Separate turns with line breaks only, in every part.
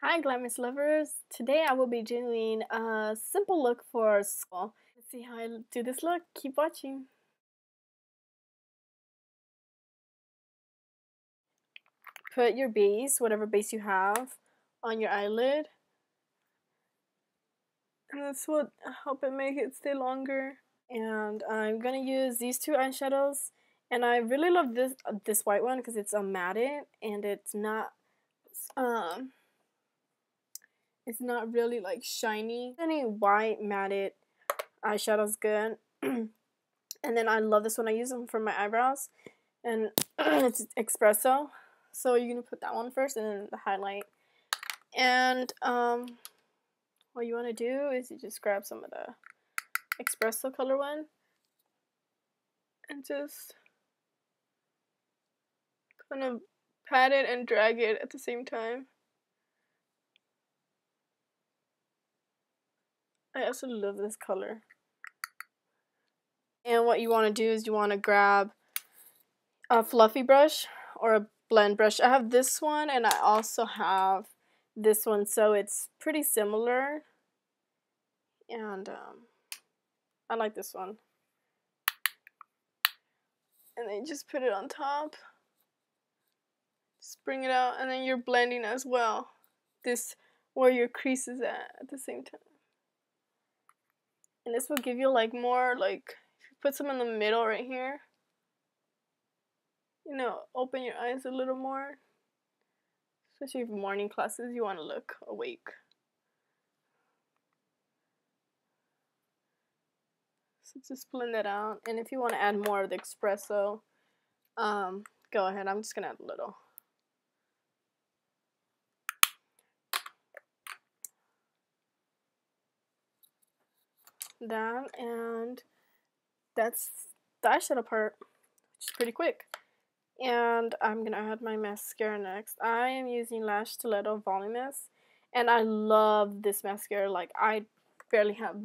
Hi glamorous lovers! Today I will be doing a simple look for school. Let's see how I do this look. Keep watching. Put your base, whatever base you have, on your eyelid. And this will help it make it stay longer. And I'm gonna use these two eyeshadows. And I really love this white one because it's a matted and it's not really like shiny. Any white matted eyeshadow's good. And then I love this one. I use them for my eyebrows, and it's espresso. So you're gonna put that one first, and then the highlight. And what you want to do is you just grab some of the espresso color one, and just kind of pat it and drag it at the same time. I also love this color. And what you want to do is you want to grab a fluffy brush or a blend brush. I have this one and I also have this one, so it's pretty similar. And I like this one. And then just put it on top. Just bring it out, and then you're blending as well. This where your crease is at the same time. And this will give you like more, like if you put some in the middle right here, you know, open your eyes a little more. Especially if morning classes, you want to look awake. So just blend that out. And if you want to add more of the espresso, go ahead. I'm just gonna add a little. That, and that's the eyeshadow part, which is pretty quick. And I'm gonna add my mascara next. I am using LASH STILETTO Voluminous, and I love this mascara. Like, I barely have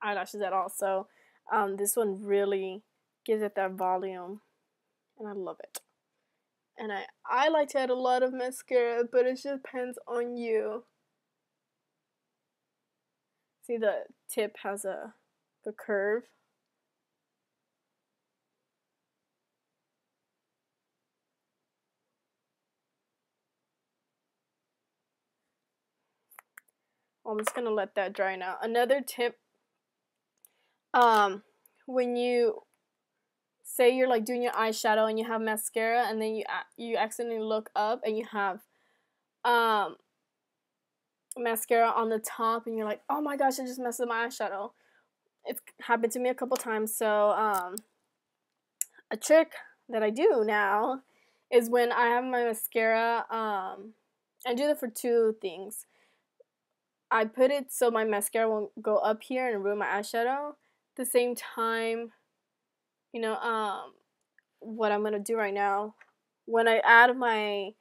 eyelashes at all, so this one really gives it that volume, and I love it. And I like to add a lot of mascara, but it just depends on you. See, the tip has a curve. I'm just gonna let that dry now. Another tip, when you say you're like doing your eyeshadow and you have mascara, and then you accidentally look up and you have mascara on the top, and you're like, oh my gosh, I just messed up my eyeshadow. It's happened to me a couple times. So a trick that I do now is when I have my mascara, I do that for two things. I put it so my mascara won't go up here and ruin my eyeshadow. At the same time, you know, what I'm gonna do right now, when I add my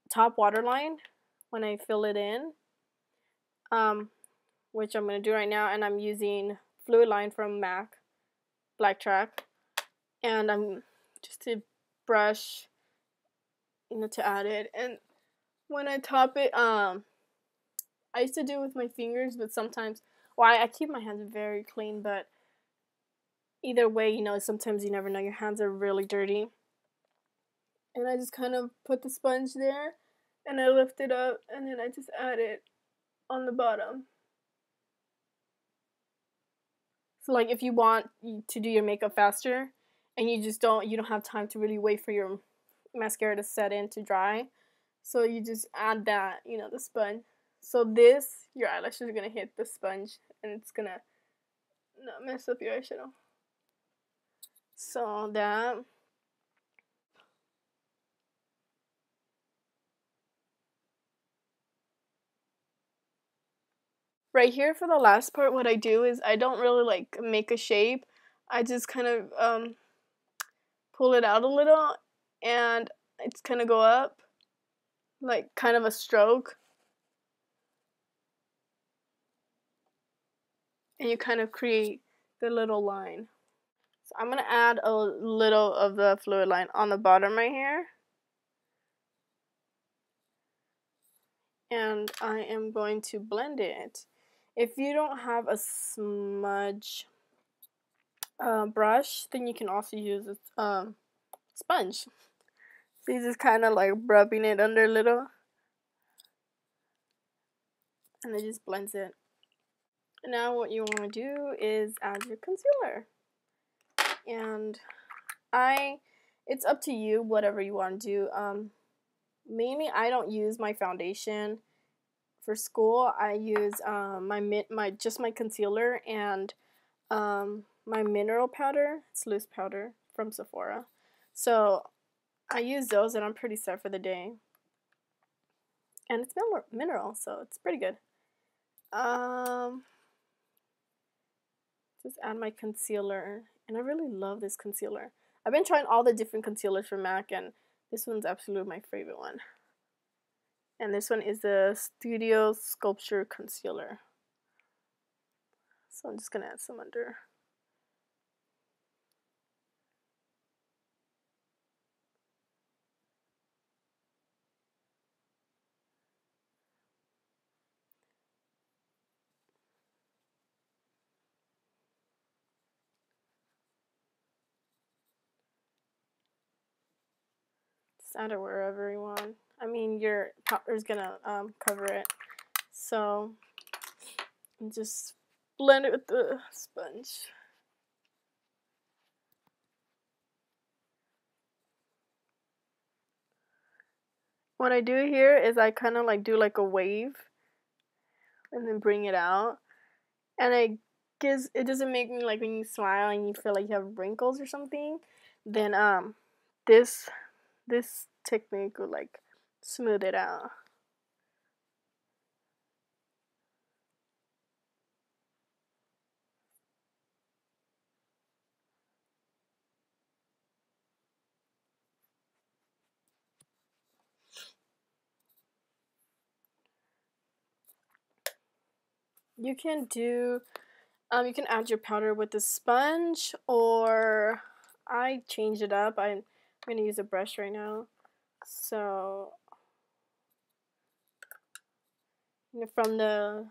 top waterline, when I fill it in, which I'm gonna do right now, and I'm using FLUIDLINE from M.A.C, BLACKTRAck, and I'm just to brush, you know, to add it. And when I top it, I used to do it with my fingers, but sometimes, well, I keep my hands very clean, but either way, you know, sometimes you never know, your hands are really dirty. And I just kind of put the sponge there, and I lift it up, and then I just add it on the bottom. So like if you want to do your makeup faster, and you don't have time to really wait for your mascara to set in to dry, so you just add that, you know, the sponge. So your eyelashes are gonna hit the sponge, and it's gonna not mess up your eyeshadow. So that. Right here for the last part, what I do is I don't really like make a shape. I just kind of pull it out a little, and it's kind of go up, like kind of a stroke. And you kind of create the little line. So I'm going to add a little of the FLUIDLINE on the bottom right here. and I am going to blend it. If you don't have a smudge brush, then you can also use a sponge. So you're just kind of like rubbing it under a little, and it just blends it. And now what you want to do is add your concealer. And it's up to you, whatever you want to do. Mainly I don't use my foundation for school. I use my concealer and my mineral powder. It's loose powder from Sephora. So I use those and I'm pretty set for the day. And it's mineral, so it's pretty good. Just add my concealer, and I really love this concealer. I've been trying all the different concealers from MAC, and this one's absolutely my favorite one. And this one is the Studio Sculpture Concealer. So I'm just gonna add some under. Just add it wherever you want. I mean, your powder's gonna cover it. So just blend it with the sponge. What I do here is I kind of like do like a wave and then bring it out, and it doesn't make me like when you smile and you feel like you have wrinkles or something. Then this technique will like smooth it out. You can you can add your powder with the sponge, or I changed it up. I'm gonna use a brush right now. So from the,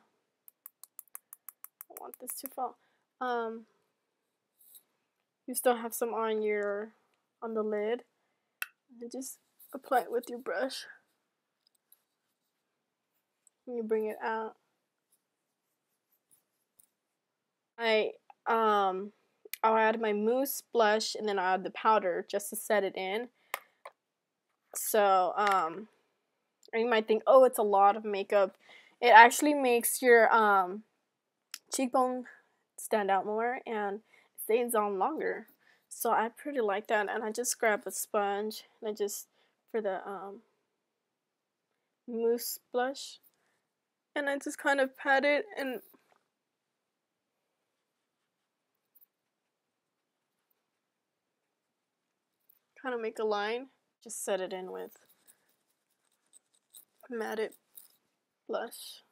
I want this to fall. You still have some on the lid, and just apply it with your brush. And you bring it out. I'll add my mousse blush, and then I'll add the powder just to set it in. So you might think, oh, it's a lot of makeup. It actually makes your cheekbone stand out more and stays on longer. So I pretty like that, and I just grab a sponge and I just for the mousse blush, and I just kind of pat it and kind of make a line. Just set it in with matted blush.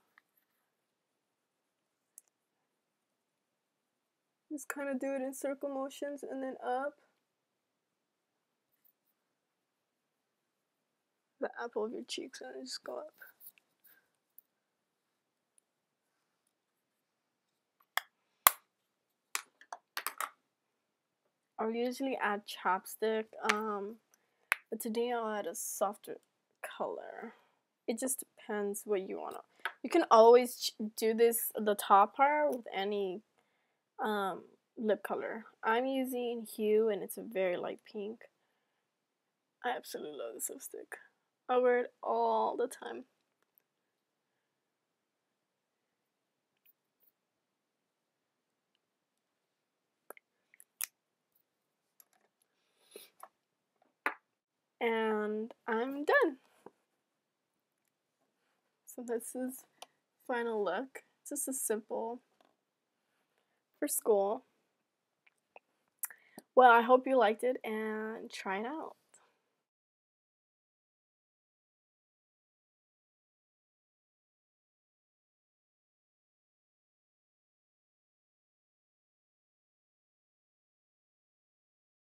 Just kind of do it in circle motions and then up. The apple of your cheeks, and just go up. I'll usually add chapstick, but today I'll add a softer color. It just depends what you want to. You can always do the top part with any lip color. I'm using Hue, and it's a very light pink. I absolutely love this lipstick. I wear it all the time. And I'm done. So this is final look. It's just a simple for school. Well, I hope you liked it and try it out.